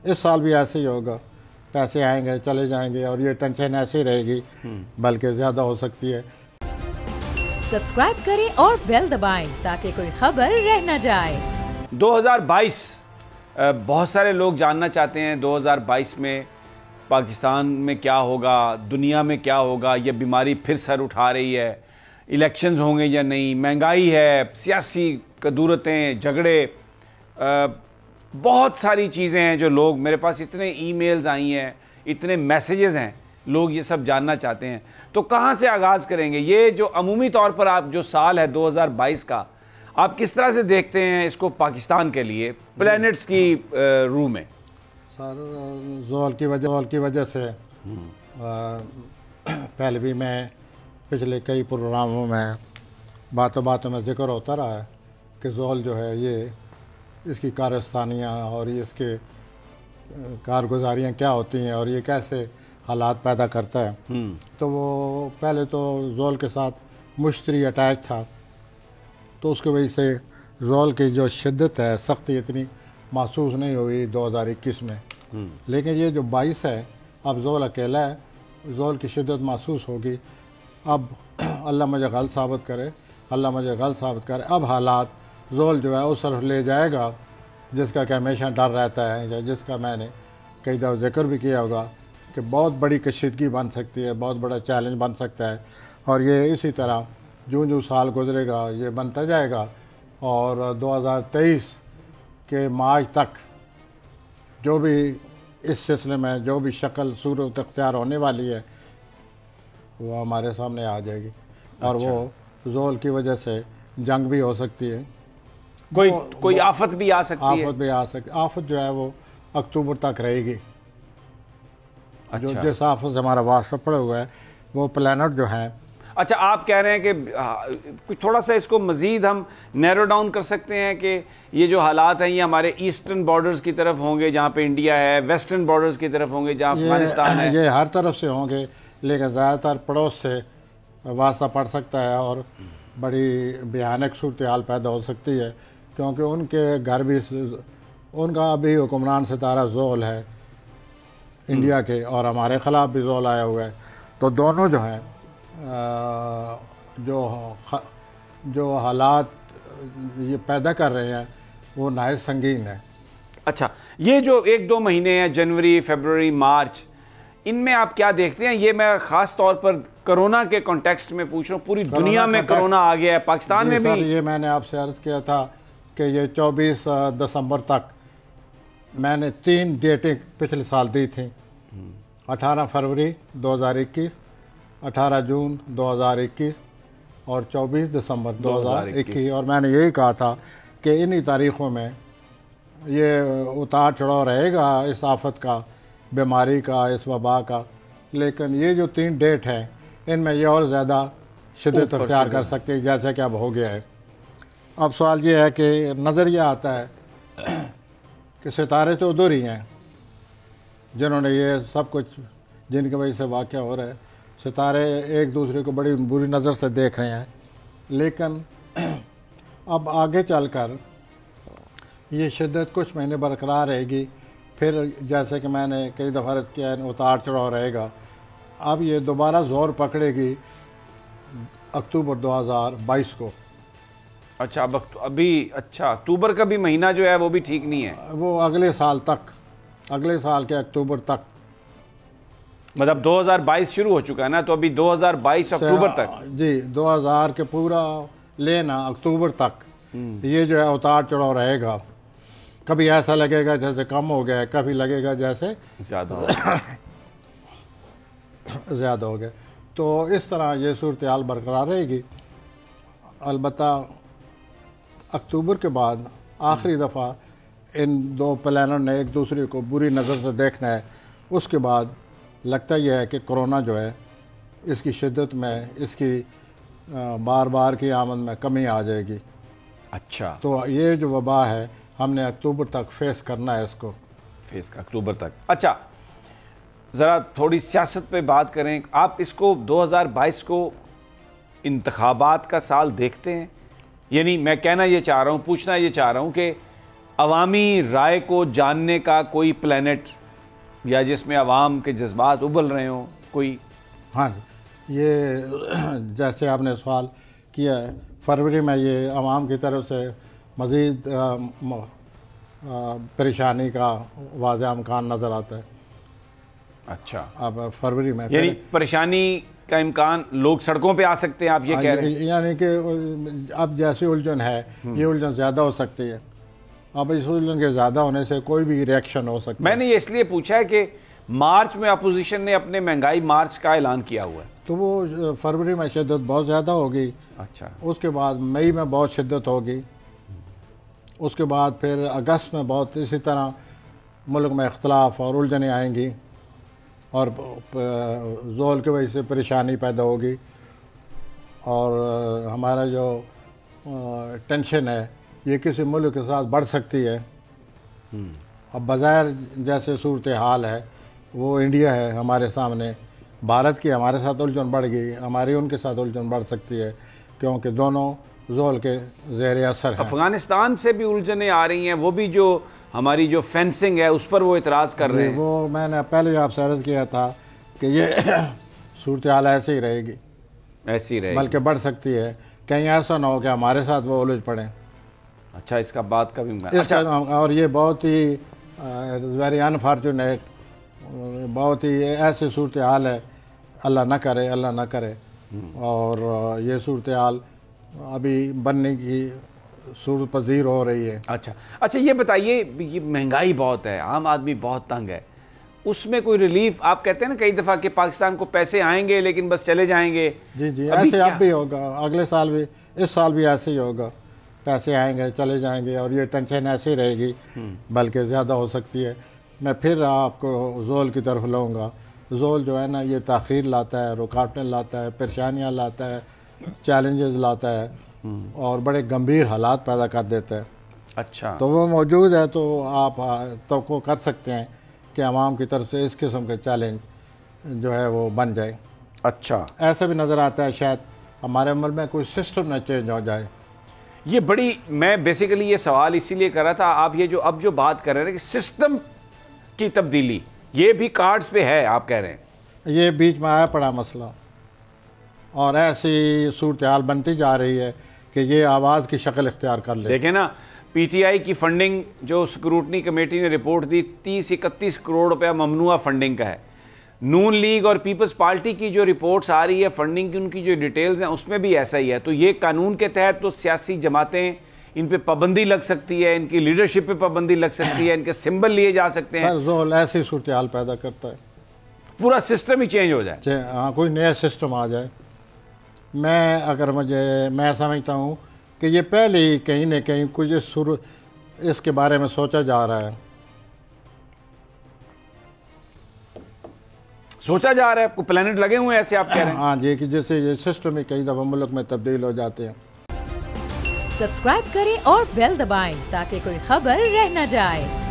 इस साल भी ऐसे ही होगा, पैसे आएंगे चले जाएंगे और ये टेंशन ऐसी रहेगी, बल्कि ज़्यादा हो सकती है। सब्सक्राइब करें और बेल दबाएं ताकि कोई खबर रह न जाए। 2022 बहुत सारे लोग जानना चाहते हैं 2022 में पाकिस्तान में क्या होगा, दुनिया में क्या होगा, ये बीमारी फिर सर उठा रही है, इलेक्शंस होंगे या नहीं, महंगाई है, सियासी कदूरतें, झगड़े, बहुत सारी चीज़ें हैं जो लोग, मेरे पास इतने ईमेल्स आई हैं, इतने मैसेजेस हैं, लोग ये सब जानना चाहते हैं। तो कहाँ से आगाज़ करेंगे? ये जो अमूमी तौर पर आप जो साल है 2022 का, आप किस तरह से देखते हैं इसको पाकिस्तान के लिए प्लैनेट्स की रूह में? सर ज़ोल की वजह से पहले भी मैं पिछले कई प्रोग्रामों में बातों में जिक्र होता रहा है कि ज़ोल जो है ये इसकी कारस्तानियाँ और ये इसके कारगुजारियाँ क्या होती हैं और ये कैसे हालात पैदा करता है। तो वो पहले तो ज़ोल के साथ मुश्तरी अटैच था, तो उसकी वजह से ज़ोल की जो शिद्दत है, सख्ती इतनी महसूस नहीं हुई 2021 में। लेकिन ये जो 22 है, अब ज़ोल अकेला है, ज़ोल की शिद्दत महसूस होगी। अब अल्लाह मुझे गलत साबित करे, अल्लाह मुझे गलत साबित करे। अब हालात ज़ोल जो है उस तरफ ले जाएगा जिसका कि हमेशा डर रहता है, या जिसका मैंने कई दफ़ा जिक्र भी किया होगा कि बहुत बड़ी कशीदगी बन सकती है, बहुत बड़ा चैलेंज बन सकता है। और ये इसी तरह जो साल गुजरेगा ये बनता जाएगा और 2023 के मार्च तक जो भी इस सिलसिले में जो भी शक्ल सूरत अख्तियार होने वाली है वो हमारे सामने आ जाएगी। और वो ज़ोल की वजह से जंग भी हो सकती है, कोई आफत भी आ सकती है। आफत जो है वो अक्टूबर तक रहेगी। अच्छा। जो जिस आफत से हमारा वास्ता पड़ा हुआ है वो प्लैनेट जो है। अच्छा, आप कह रहे हैं कि कुछ थोड़ा सा इसको मजीद हम नैरो डाउन कर सकते हैं कि ये जो हालात हैं ये हमारे ईस्टर्न बॉर्डर्स की तरफ होंगे जहाँ पे इंडिया है, वेस्टर्न बॉर्डर्स की तरफ होंगे जहाँ अफगानिस्तान है? ये हर तरफ से होंगे, लेकिन ज़्यादातर पड़ोस से वास्ता पड़ सकता है और बड़ी भयानक सूरत हाल पैदा हो सकती है, क्योंकि उनके घर भी, उनका अभी हुक्मरान सितारा ज़ोल है इंडिया के, और हमारे ख़िलाफ़ भी ज़ोल आया हुआ है। तो दोनों जो हैं जो हालात ये पैदा कर रहे हैं वो नहायत संगीन है। अच्छा, ये जो 1-2 महीने हैं, जनवरी, फरवरी, मार्च, इनमें आप क्या देखते हैं? ये मैं ख़ास तौर पर कोरोना के कॉन्टेक्स्ट में पूछ रहा हूँ। पूरी दुनिया में कोरोना आ गया है, पाकिस्तान में भी। ये मैंने आपसे अर्ज़ किया था कि ये 24 दिसंबर तक मैंने 3 डेटें पिछले साल दी थी, 18 फरवरी 2021, 18 जून 2021 और 24 दिसंबर 2021। और मैंने यही कहा था कि इन्हीं तारीख़ों में ये उतार चढ़ाव रहेगा इस आफत का, बीमारी का, इस वबा का। लेकिन ये जो 3 डेट हैं इनमें ये और ज़्यादा शिद्दत अख्तियार कर सकते हैं, जैसे कि अब हो गया है। अब सवाल ये है कि नज़रिया आता है कि सितारे तो उधर ही हैं जिन्होंने ये सब कुछ, जिनकी वजह से वाक़या हो रहा है। सितारे एक दूसरे को बड़ी बुरी नज़र से देख रहे हैं, लेकिन अब आगे चलकर ये शिद्दत कुछ महीने बरकरार रहेगी। फिर जैसे कि मैंने कई दफ़ा अर्ज़ किया है, उतार चढ़ाव रहेगा। अब ये दोबारा ज़ोर पकड़ेगी अक्टूबर 2022 को। अच्छा, अब अभी अच्छा अक्टूबर का भी महीना जो है वो भी ठीक नहीं है, वो अगले साल तक, अगले साल के अक्टूबर तक, मतलब 2022 शुरू हो चुका है ना, तो अभी 2022 अक्टूबर तक जी 2000 के पूरा लेना अक्टूबर तक ये जो है उतार चढ़ाव रहेगा। कभी ऐसा लगेगा जैसे कम हो गया है, कभी लगेगा जैसे ज़्यादा हो गया। तो इस तरह ये सूरत हाल बरकरार रहेगी। अलबत्ता अक्टूबर के बाद आखिरी दफ़ा इन 2 प्लैनेट ने एक दूसरे को बुरी नज़र से देखना है। उसके बाद लगता यह है कि कोरोना जो है इसकी शिद्दत में, इसकी बार बार की आमद में कमी आ जाएगी। अच्छा, तो ये जो वबा है हमने अक्टूबर तक फेस करना है, इसको फेस अक्टूबर तक। अच्छा, ज़रा थोड़ी सियासत पे बात करें। आप इसको 2022 को इंतखाबात का साल देखते हैं? यानी मैं कहना ये चाह रहा हूँ, पूछना ये चाह रहा हूँ कि अवामी राय को जानने का कोई प्लेनेट या जिसमें अवाम के जज्बात उबल रहे हों कोई? हाँ जी, ये जैसे आपने सवाल किया है, फरवरी में ये अवाम की तरफ से मज़ीद परेशानी का वाज़ेह इम्कान नज़र आता है। अच्छा, अब फरवरी में यानी परेशानी का इम्कान, लोग सड़कों पे आ सकते हैं, आप ये कह रहे हैं? यानी कि अब जैसी उलझन है, ये उलझन ज़्यादा हो सकती है। अब इस उलझन के ज़्यादा होने से कोई भी रिएक्शन हो सकता है। मैंने ये इसलिए पूछा है कि मार्च में अपोजिशन ने अपने महंगाई मार्च का ऐलान किया हुआ है, तो वो फरवरी में शिद्दत बहुत ज़्यादा होगी। अच्छा, उसके बाद मई में बहुत शिद्दत होगी, उसके बाद फिर अगस्त में बहुत इसी तरह मुल्क में इख्तलाफ और उलझनें आएंगी और ज़ोल की वजह से परेशानी पैदा होगी और हमारा जो टेंशन है ये किसी मुल्क के साथ बढ़ सकती है। अब बज़ाहिर जैसे सूरत हाल है वो इंडिया है हमारे सामने, भारत की हमारे साथ उलझन बढ़ गई, हमारी उनके साथ उलझन बढ़ सकती है क्योंकि दोनों ज़ोल के ज़ेर असर हैं। अफगानिस्तान से भी उलझनें आ रही हैं, वो भी जो हमारी जो फेंसिंग है उस पर वो इतराज़ कर रहे हैं। वो मैंने पहले आपसे अर्ज़ किया था कि ये सूरत हाल ऐसे ही रहेगी, ऐसी रहेगी, बल्कि बढ़ सकती है। कहीं ऐसा ना हो कि हमारे साथ वो उलझ पड़े। अच्छा, इसका बात का भी अच्छा, और ये बहुत ही वेरी अनफॉर्चुनेट, बहुत ही ऐसी सूरत हाल है, अल्लाह ना करे, अल्लाह ना करे। और ये सूरत हाल अभी बनने की सूरत पजीर हो रही है। अच्छा, ये बताइए, ये महंगाई बहुत है, आम आदमी बहुत तंग है, उसमें कोई रिलीफ? आप कहते हैं ना कई दफ़ा कि पाकिस्तान को पैसे आएंगे लेकिन बस चले जाएंगे। जी, ऐसे अब भी होगा, अगले साल भी, इस साल भी ऐसे ही होगा, पैसे आएंगे चले जाएंगे और ये टेंशन ऐसी रहेगी, बल्कि ज़्यादा हो सकती है। मैं फिर आपको ज़ोल की तरफ लाऊंगा। ज़ोल जो है ना, ये ताख़ीर लाता है, रुकावटें लाता है, परेशानियाँ लाता है, चैलेंजेस लाता है और बड़े गंभीर हालात पैदा कर देता है। अच्छा, तो वो मौजूद है, तो आप तो कर सकते हैं कि आवाम की तरफ से इस किस्म के चैलेंज जो है वो बन जाए। अच्छा, ऐसा भी नज़र आता है शायद हमारे मुल्क में कोई सिस्टम न चेंज हो जाए। ये बड़ी, मैं बेसिकली ये सवाल इसीलिए कर रहा था, आप ये जो अब जो बात कर रहे हैं कि सिस्टम की तब्दीली, ये भी कार्ड्स पे है, आप कह रहे हैं? ये बीच में आया पड़ा मसला और ऐसी सूरत हाल बनती जा रही है कि ये आवाज़ की शक्ल इख्तियार कर ले। देखें ना, पीटीआई की फंडिंग जो स्क्रूटनी कमेटी ने रिपोर्ट दी, 30-31 करोड़ रुपया ममनुआ फंडिंग का है। नून लीग और पीपल्स पार्टी की जो रिपोर्ट्स आ रही है फंडिंग की, उनकी जो डिटेल्स हैं उसमें भी ऐसा ही है। तो ये कानून के तहत तो सियासी जमातें, इन पे पाबंदी लग सकती है, इनकी लीडरशिप पे पाबंदी लग सकती है, इनके सिंबल लिए जा सकते हैं। सर, ज़ोल ऐसी सूरत हाल पैदा करता है, पूरा सिस्टम ही चेंज हो जाए। हाँ, कोई नया सिस्टम आ जाए। मैं समझता हूँ कि ये पहले ही कहीं न कहीं कुछ इसके बारे में सोचा जा रहा है। सोचा जा रहा है, आपको प्लेनेट लगे हुए हैं ऐसे, आप कह रहे हैं? हाँ जी, कि जैसे ये सिस्टम ही कई दफ़ा मुल्क में तब्दील हो जाते हैं। सब्सक्राइब करें और बेल दबाएं ताकि कोई खबर रह न जाए।